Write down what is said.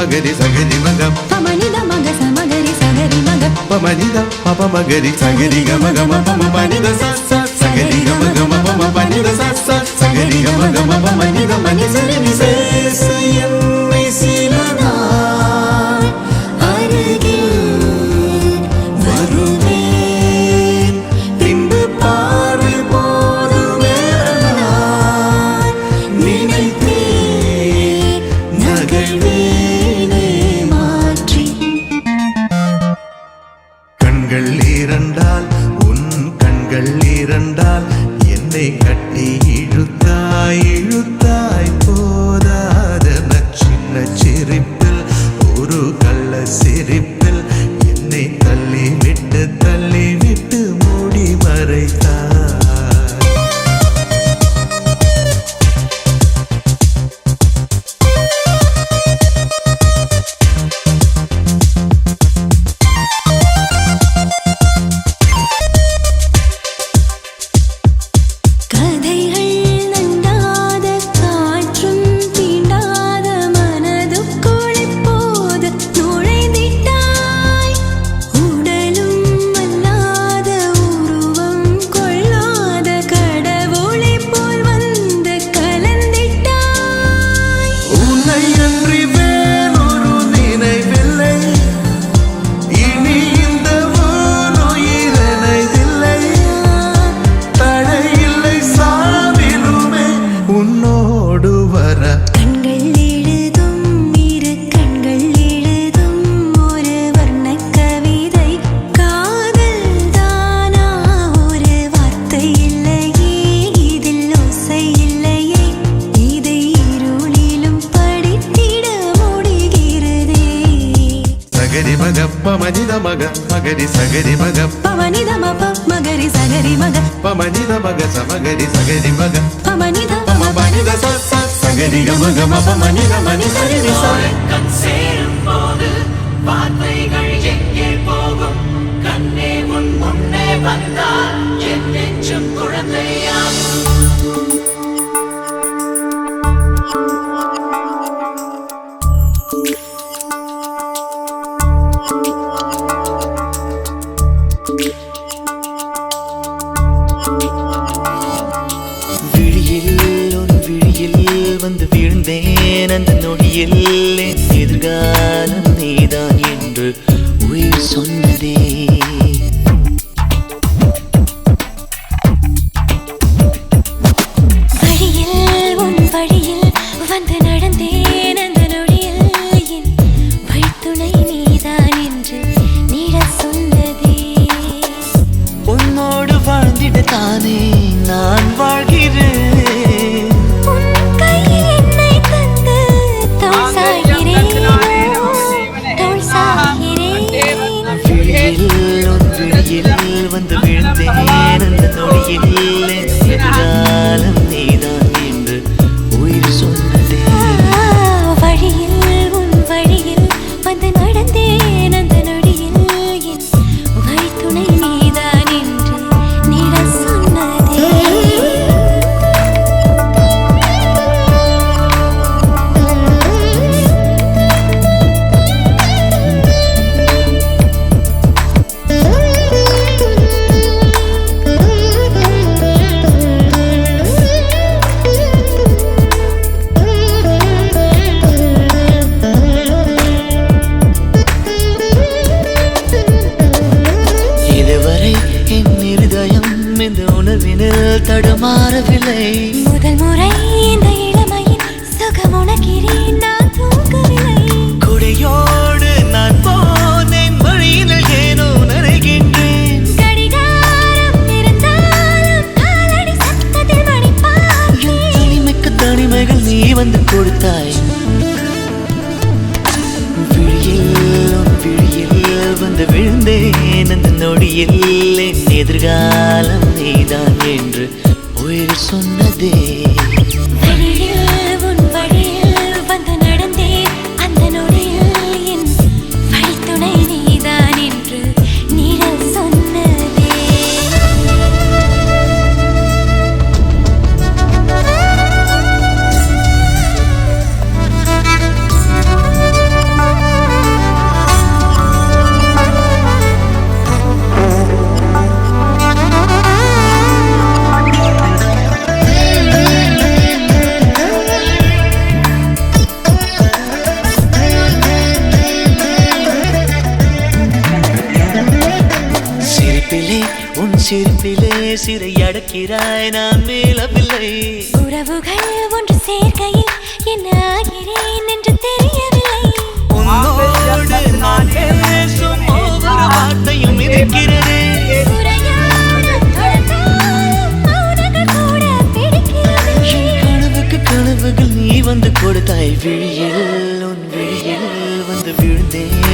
magari sagari magam pamanida maga samagari sagari maga pamanida papa magari sagari gama gama pama panida sa sa sagari gama gama pama panida sa sa sagari gama gama pamanida mani sari ni se sayamai silana arigil varuve pindu paarvi podume ninaithe nagalvene maatri கண்கள் இரண்டால் உன் கண்கள் இரண்டால் என்னை கட்டி இழுத்தாய் இழுத்தாய் போதாத சின்ன சிரிப்பில் ஒரு கள்ள சிரிப்பில் என்னை தள்ளி விட்டு மூடி மறைத்தாய் pamanida maga magari sagari maga pamanida mapa magari sagari maga pamanida maga samagari sagari maga pamanida pama panida sa sa sagari gama gama pamanida mani sari ni sa கண் சேரும் போது வார்த்தைகள் எங்கே போகும் கண்ணே உன் முன்னே வந்தால் என் நெஞ்சும் குழந்தையாகும் வந்து வீழ்ந்தேன் அந்த நொடியில் என் எதிர்காலம் நீதான் என்று உயிர் சொன்னதே வழியில் உன் வழியில் வந்து நடந்தேன் அந்த நொடியில் என் வழித்துணை நீதான் என்று நீட சொன்னதே உன்னோடு வாழ்ந்திட தானே நான் வாழ்கிறேன் வந்து விழுந்தேன் அந்த நொடியில் எதிர்காலம் நீதான் என்று உயிர் சொன்னதே வழியில் உன் வழியில் வந்து நடந்தேன் அந்த நொடியில் என் வழித்துணை நீதான் என்று நீட சொன்னதே தடுமாறவில்லை முதல் முறை இந்த இளமையின் சுகம் உணக்கிறேன் நான் தூங்கவில்லை கொடையோடு நான் போனேன் வழியில் ஏனோ நனைகின்றேன் கடிகாரம் இருந்தாலும் காலடி சத்தத்தில் மணிப்பார்த்தேன் தனிமைக்கு தனிமைகள் நீ வந்து கொடுத்தாய் விழியில் வந்து விழுந்தேன் அந்த நொடியில் என் எதிர்காலம் நீதான் என்று உயிர் சொன்னதே வழியில் உன் வழியில் வந்து நடந்தேன் அந்த நொடியில் என் வழித்துணை நீதான் என்று நீட சொன்னதே சிறை அடக்கிறாய் நான் மீளவில்லை உறவுகள் ஒன்று சேர்க்கையில் என்ன ஆகிறேன் என்று தெரியவில்லை உன்னோடு நான் பேசும் ஒவ்வொரு வார்த்தையும் இருக்கிறது உரையாட தொடர்ந்தாலும் மௌனங்கள் கூட பிடிக்கிறது என் கனவுக்கு கனவுகள் நீ வந்து கொடுத்தாய் விழியில் உன் விழியில் வந்து விழுந்தேன்